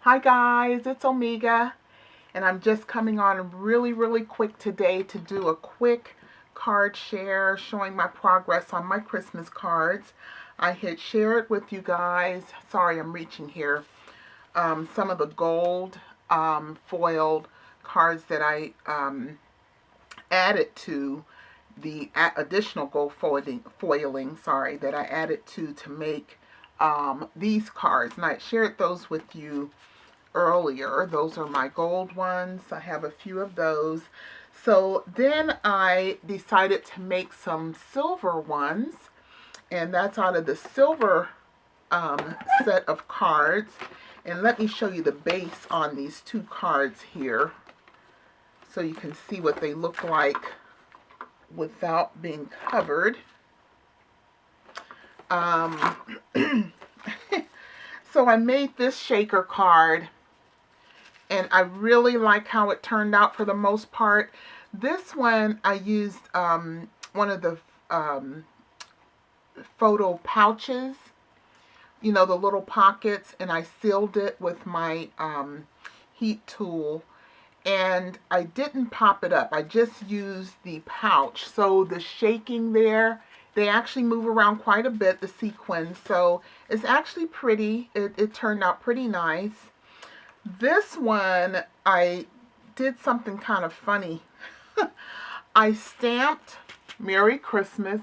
Hi guys, it's Omega, and I'm just coming on really quick today to do a quick card share showing my progress on my Christmas cards. I had shared with you guys, sorry I'm reaching here, some of the gold foiled cards that I added to the additional gold foiling, sorry, that I added to make these cards. And I shared those with you earlier. Those are my gold ones. I have a few of those. So then I decided to make some silver ones, and that's out of the silver set of cards. And let me show you the base on these two cards here so you can see what they look like without being covered. So I made this shaker card, and I really like how it turned out for the most part. This one I used one of the photo pouches, you know, the little pockets, and I sealed it with my heat tool, and I didn't pop it up. I just used the pouch. So the shaking there, they actually move around quite a bit, the sequins. So it's actually pretty. It turned out pretty nice. This one, I did something kind of funny. I stamped Merry Christmas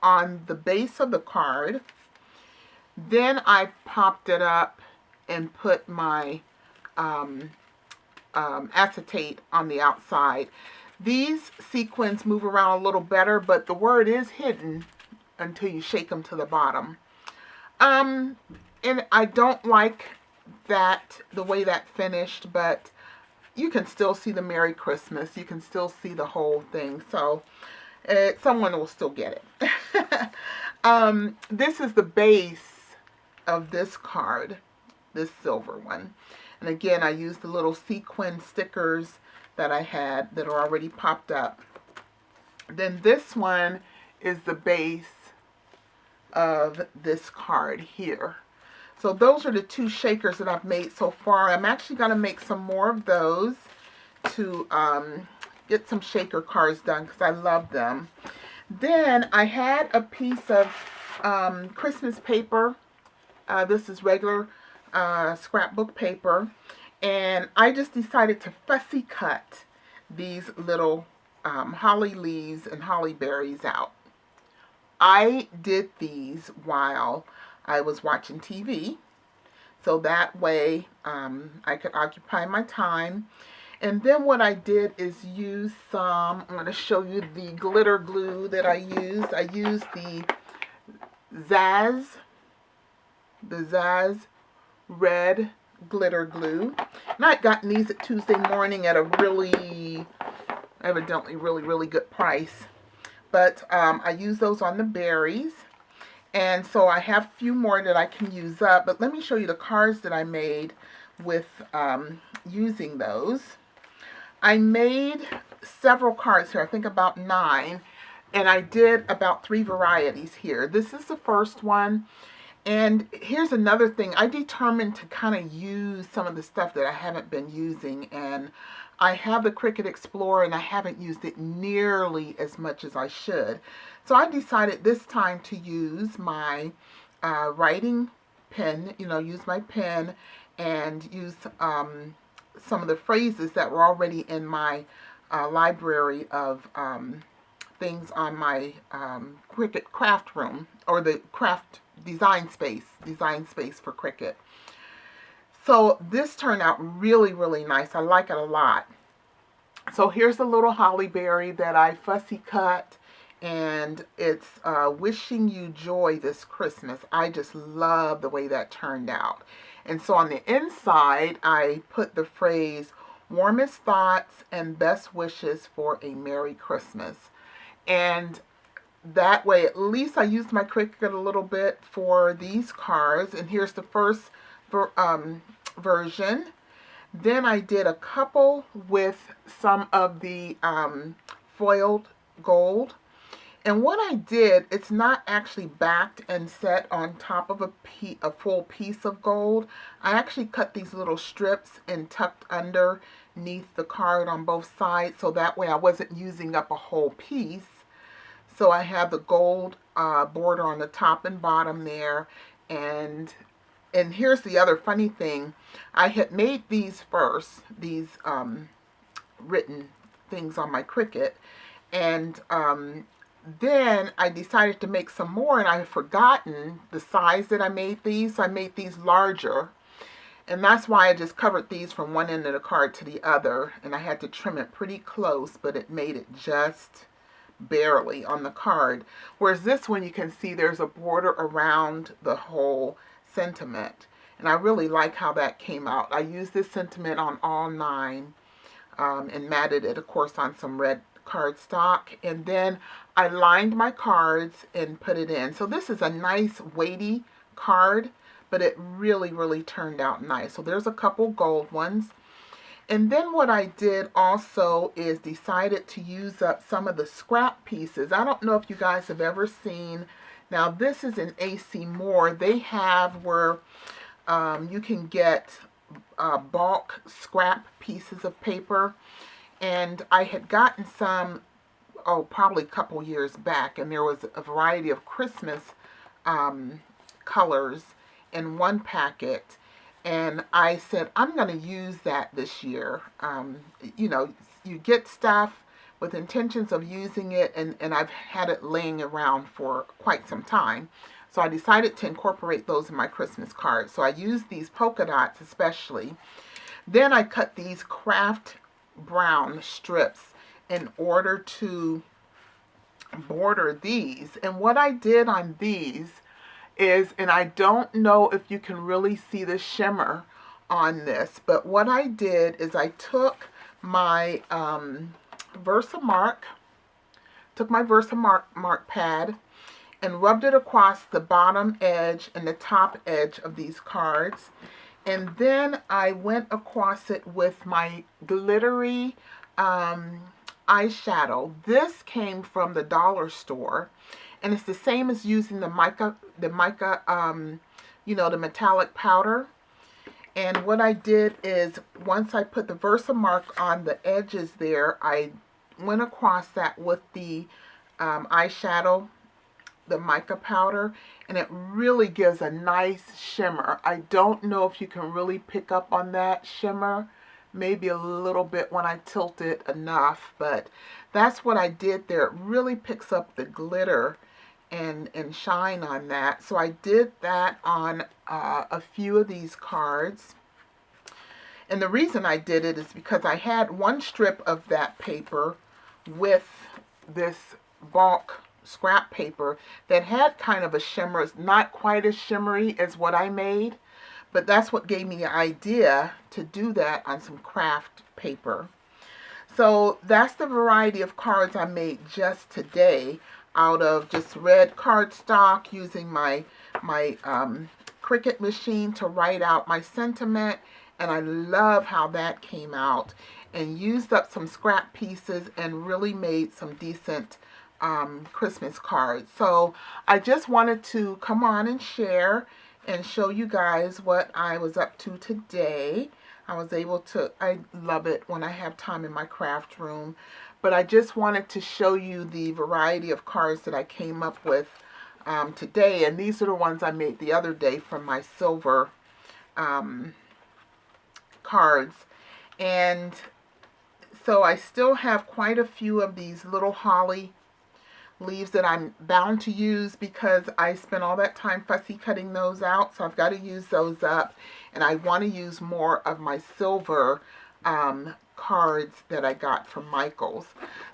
on the base of the card. Then I popped it up and put my acetate on the outside. These sequins move around a little better, but the word is hidden until you shake them to the bottom. And I don't like that, the way that finished, but you can still see the Merry Christmas. You can still see the whole thing. So someone will still get it. This is the base of this card, this silver one. And again, I used the little sequin stickers that I had that are already popped up. Then this one is the base of this card here. So those are the two shakers that I've made so far. I'm actually going to make some more of those to get some shaker cards done because I love them. Then I had a piece of Christmas paper. This is regular scrapbook paper. And I just decided to fussy cut these little holly leaves and holly berries out. I did these while I was watching TV, so that way I could occupy my time. And then what I did is use some, I'm going to show you the glitter glue that I used. I used the Zazz red glitter glue. And I had gotten these at Tuesday Morning at a evidently really good price. But I use those on the berries. And so I have a few more that I can use up. But let me show you the cards that I made with using those. I made several cards here, I think about 9. And I did about 3 varieties here. This is the first one. And here's another thing. I determined to kind of use some of the stuff that I haven't been using. And I have the Cricut Explorer, and I haven't used it nearly as much as I should. So I decided this time to use my writing pen, use my pen and use some of the phrases that were already in my library of things on my Cricut craft room, or the craft design space for Cricut. So this turned out really nice. I like it a lot. So here's the little holly berry that I fussy cut, and it's wishing you joy this Christmas. I just love the way that turned out. And so on the inside, I put the phrase, warmest thoughts and best wishes for a Merry Christmas. And that way, at least I used my Cricut a little bit for these cards. And here's the first version. Then I did a couple with some of the foiled gold. And what I did, it's not actually backed and set on top of a full piece of gold. I actually cut these little strips and tucked underneath the card on both sides, so that way I wasn't using up a whole piece. So I have the gold border on the top and bottom there. And here's the other funny thing. I had made these first, these written things on my Cricut. And then I decided to make some more, and I had forgotten the size that I made these. So I made these larger. And that's why I just covered these from one end of the card to the other. And I had to trim it pretty close, but it made it just barely on the card. Whereas this one, you can see there's a border around the whole sentiment. And I really like how that came out. I used this sentiment on all 9 and matted it, of course, on some red cardstock. And then I lined my cards and put it in. So this is a nice weighty card, but it really, really turned out nice. So there's a couple gold ones. And then what I did also is decided to use up some of the scrap pieces. I don't know if you guys have ever seen, now this is in AC Moore. They have where you can get bulk scrap pieces of paper. And I had gotten some, probably a couple years back, and there was a variety of Christmas colors in one packet. And I said, I'm going to use that this year. You know, you get stuff with intentions of using it, and I've had it laying around for quite some time. So I decided to incorporate those in my Christmas cards. So I used these polka dots especially. Then I cut these craft brown strips in order to border these. And what I did on these is, and I don't know if you can really see the shimmer on this, but what I did is I took my Versamark pad and rubbed it across the bottom edge and the top edge of these cards. And then I went across it with my glittery eyeshadow. This came from the dollar store. And it's the same as using the mica, you know, the metallic powder. And what I did is, once I put the Versamark on the edges there, I went across that with the eyeshadow, the mica powder, and it really gives a nice shimmer. I don't know if you can really pick up on that shimmer. Maybe a little bit when I tilt it enough, but that's what I did there. It really picks up the glitter and shine on that. So I did that on a few of these cards. And the reason I did it is because I had one strip of that paper with this bulk scrap paper that had kind of a shimmer. It's not quite as shimmery as what I made, but that's what gave me the idea to do that on some craft paper. So that's the variety of cards I made just today out of just red cardstock, using my Cricut machine to write out my sentiment. And I love how that came out, and used up some scrap pieces and really made some decent Christmas cards. So I just wanted to come on and share and show you guys what I was up to today. I was able to, I love it when I have time in my craft room, but I just wanted to show you the variety of cards that I came up with today. And these are the ones I made the other day from my silver cards. And so I still have quite a few of these little holly leaves that I'm bound to use because I spent all that time fussy cutting those out. So I've got to use those up, and I want to use more of my silver cards that I got from Michaels.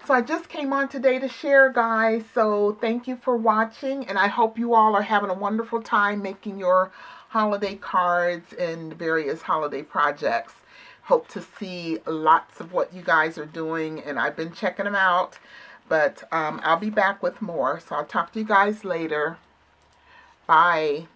So I just came on today to share, guys. So thank you for watching, and I hope you all are having a wonderful time making your holiday cards and various holiday projects. Hope to see lots of what you guys are doing, and I've been checking them out. But I'll be back with more. So I'll talk to you guys later. Bye.